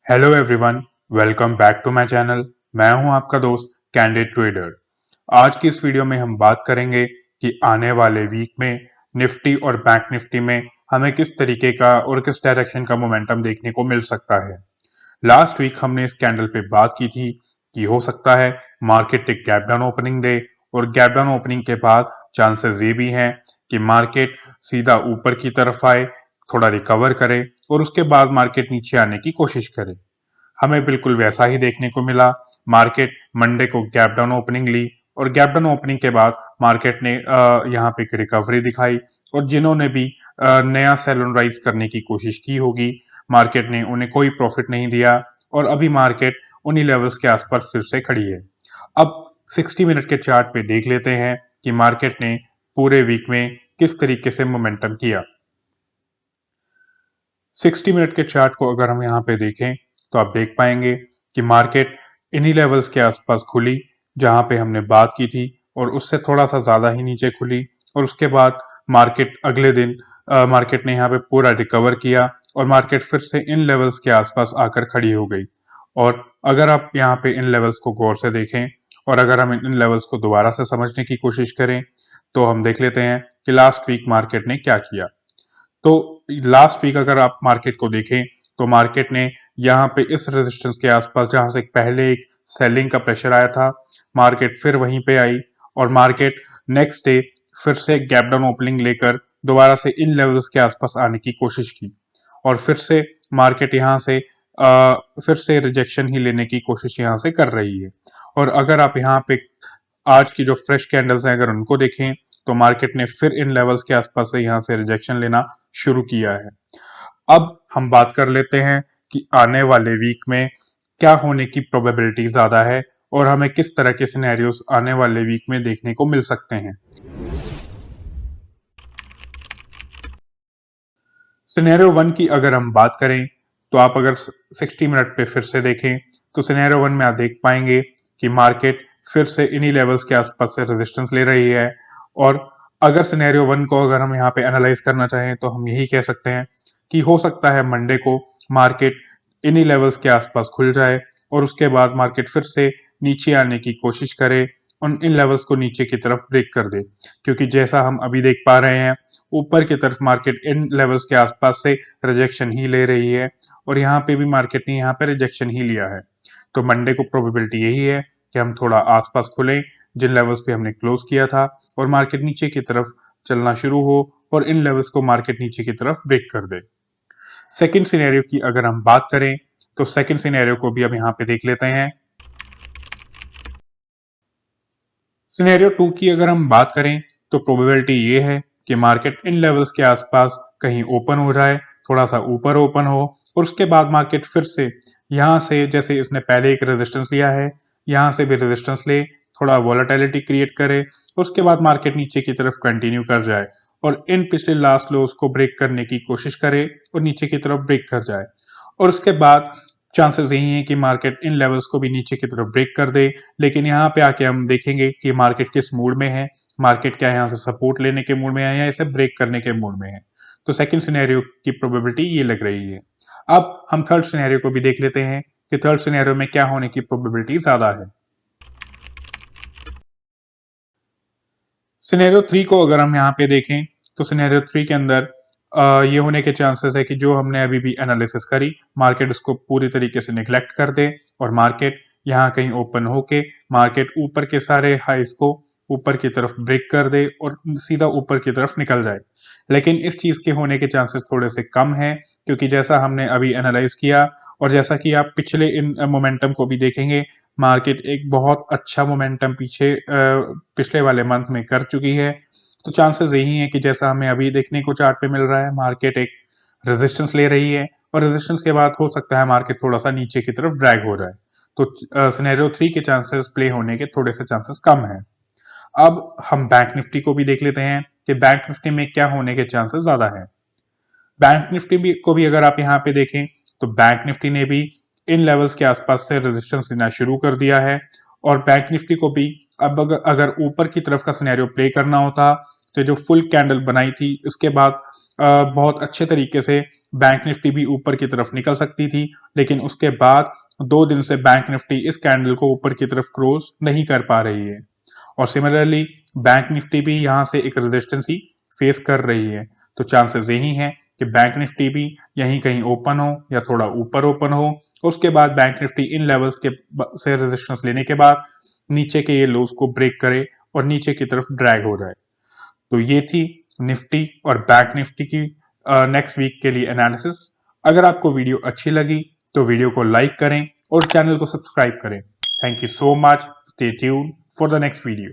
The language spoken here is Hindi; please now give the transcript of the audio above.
Hello everyone, welcome back to my channel. मैं हूं आपका दोस्त कैंडिड ट्रेडर। आज की इस वीडियो में हम बात करेंगे कि आने वाले वीक में निफ्टी और बैंक निफ्टी में हमें किस तरीके का और किस डायरेक्शन का मोमेंटम देखने को मिल सकता है। लास्ट वीक हमने इस कैंडल पे बात की थी कि हो सकता है मार्केट एक गैप डाउन ओपनिंग दे और गैप डाउन ओपनिंग के बाद चांसेस ये भी हैं कि मार्केट सीधा ऊपर की तरफ आए, थोड़ा रिकवर करे और उसके बाद मार्केट नीचे आने की कोशिश करे। हमें बिल्कुल वैसा ही देखने को मिला। मार्केट मंडे को गैप डाउन ओपनिंग ली और गैप डाउन ओपनिंग के बाद मार्केट ने यहाँ पे एक रिकवरी दिखाई और जिन्होंने भी नया सेल ऑन राइज करने की कोशिश की होगी, मार्केट ने उन्हें कोई प्रॉफिट नहीं दिया और अभी मार्केट उन्हीं लेवल्स के आसपास फिर से खड़ी है। अब 60 मिनट के चार्ट पे देख लेते हैं कि मार्केट ने पूरे वीक में किस तरीके से मोमेंटम किया। 60 मिनट के चार्ट को अगर हम यहाँ पे देखें तो आप देख पाएंगे कि मार्केट इन्हीं लेवल्स के आसपास खुली जहां पे हमने बात की थी और उससे थोड़ा सा ज्यादा ही नीचे खुली और उसके बाद मार्केट अगले दिन मार्केट ने यहाँ पे पूरा रिकवर किया और मार्केट फिर से इन लेवल्स के आसपास आकर खड़ी हो गई। और अगर आप यहाँ पे इन लेवल्स को गौर से देखें और अगर हम इन लेवल्स को दोबारा से समझने की कोशिश करें तो हम देख लेते हैं कि लास्ट वीक मार्केट ने क्या किया। तो लास्ट वीक अगर आप मार्केट को देखें तो मार्केट ने यहाँ पे इस रेजिस्टेंस के आसपास जहां से पहले एक सेलिंग का प्रेशर आया था, मार्केट फिर वहीं पे आई और मार्केट नेक्स्ट डे फिर से गैप डाउन ओपनिंग लेकर दोबारा से इन लेवल्स के आसपास आने की कोशिश की और फिर से मार्केट यहाँ से फिर से रिजेक्शन ही लेने की कोशिश यहाँ से कर रही है। और अगर आप यहाँ पे आज की जो फ्रेश कैंडल्स हैं अगर उनको देखें तो मार्केट ने फिर इन लेवल्स के आसपास से यहाँ से रिजेक्शन लेना शुरू किया है। अब हम बात कर लेते हैं कि आने वाले वीक में क्या होने की प्रोबेबिलिटी ज्यादा है और हमें किस तरह के सिनेरियोस आने वाले वीक में देखने को मिल सकते हैं। सिनेरियो वन की अगर हम बात करें तो आप अगर 60 मिनट पे फिर से देखें तो सिनेरियो वन में आप देख पाएंगे कि मार्केट फिर से इन्हीं लेवल्स के आसपास से रेजिस्टेंस ले रही है। और अगर सिनेरियो वन को अगर हम यहाँ पे एनालाइज करना चाहें तो हम यही कह सकते हैं कि हो सकता है मंडे को मार्केट इन्हीं लेवल्स के आसपास खुल जाए और उसके बाद मार्केट फिर से नीचे आने की कोशिश करे और इन लेवल्स को नीचे की तरफ ब्रेक कर दे, क्योंकि जैसा हम अभी देख पा रहे हैं ऊपर की तरफ मार्केट इन लेवल्स के आसपास से रिजेक्शन ही ले रही है और यहाँ पे भी मार्केट ने यहाँ पे रिजेक्शन ही लिया है। तो मंडे को प्रोबेबिलिटी यही है कि हम थोड़ा आसपास खुलें जिन लेवल्स पे हमने क्लोज किया था और मार्केट नीचे की तरफ चलना शुरू हो और इन लेवल्स को मार्केट नीचे की तरफ ब्रेक कर दे। सेकंड सिनेरियो की अगर हम बात करें तो सेकंड सिनेरियो को भी अब यहाँ पे देख लेते हैं। सिनेरियो टू की अगर हम बात करें तो प्रोबेबिलिटी ये है कि मार्केट इन लेवल्स के आसपास कहीं ओपन हो जाए, थोड़ा सा ऊपर ओपन हो और उसके बाद मार्केट फिर से यहाँ से जैसे इसने पहले एक रेजिस्टेंस लिया है यहाँ से भी रेजिस्टेंस ले, थोड़ा वॉलेटिलिटी क्रिएट करे और उसके बाद मार्केट नीचे की तरफ कंटिन्यू कर जाए और इन पिछले लास्ट लोस को ब्रेक करने की कोशिश करे और नीचे की तरफ ब्रेक कर जाए। और उसके बाद चांसेस यही हैं कि मार्केट इन लेवल्स को भी नीचे की तरफ ब्रेक कर दे। लेकिन यहाँ पे आके हम देखेंगे कि मार्केट किस मूड में है, मार्केट क्या यहाँ से सपोर्ट लेने के मूड में है या इसे ब्रेक करने के मूड में है। तो सेकंड सिनेरियो की प्रोबेबिलिटी ये लग रही है। अब हम थर्ड सिनेरियो को भी देख लेते हैं कि थर्ड सिनेरियो में क्या होने की प्रोबेबिलिटी ज्यादा है। सिनेरियो थ्री को अगर हम यहाँ पे देखें तो सिनेरियो थ्री के अंदर ये होने के चांसेस है कि जो हमने अभी भी एनालिसिस करी मार्केट उसको पूरी तरीके से निगलेक्ट कर दे और मार्केट यहाँ कहीं ओपन होके मार्केट ऊपर के सारे हाइस को ऊपर की तरफ ब्रेक कर दे और सीधा ऊपर की तरफ निकल जाए। लेकिन इस चीज के होने के चांसेस थोड़े से कम हैं क्योंकि जैसा हमने अभी एनालाइज किया और जैसा कि आप पिछले इन मोमेंटम को भी देखेंगे, मार्केट एक बहुत अच्छा मोमेंटम पीछे पिछले वाले मंथ में कर चुकी है। तो चांसेस यही है कि जैसा हमें अभी देखने को चार्ट पे मिल रहा है मार्केट एक रेजिस्टेंस ले रही है और रेजिस्टेंस के बाद हो सकता है मार्केट थोड़ा सा नीचे की तरफ ड्रैग हो रहा है। तो सिनेरियो थ्री के चांसेस प्ले होने के थोड़े से चांसेस कम है। अब हम बैंक निफ्टी को भी देख लेते हैं कि बैंक निफ्टी में क्या होने के चांसेस ज्यादा है। बैंक निफ्टी को भी अगर आप यहाँ पे देखें तो बैंक निफ्टी ने भी इन लेवल्स के आसपास से रेजिस्टेंस लेना शुरू कर दिया है और बैंक निफ्टी को भी अब अगर ऊपर की तरफ का सिनेरियो प्ले करना होता तो जो फुल कैंडल बनाई थी उसके बाद बहुत अच्छे तरीके से बैंक निफ्टी भी ऊपर की तरफ निकल सकती थी, लेकिन उसके बाद 2 दिन से बैंक निफ्टी इस कैंडल को ऊपर की तरफ क्रॉस नहीं कर पा रही है। और सिमिलरली बैंक निफ्टी भी यहाँ से एक रेजिस्टेंस ही फेस कर रही है। तो चांसेस यही हैं कि बैंक निफ्टी भी यहीं कहीं ओपन हो या थोड़ा ऊपर ओपन हो, उसके बाद बैंक निफ्टी इन लेवल्स के से रेजिस्टेंस लेने के बाद नीचे के ये लोज को ब्रेक करे और नीचे की तरफ ड्रैग हो जाए। तो ये थी निफ्टी और बैंक निफ्टी की नेक्स्ट वीक के लिए एनालिसिस। अगर आपको वीडियो अच्छी लगी तो वीडियो को लाइक करें और चैनल को सब्सक्राइब करें। Thank you so much. Stay tuned for the next video.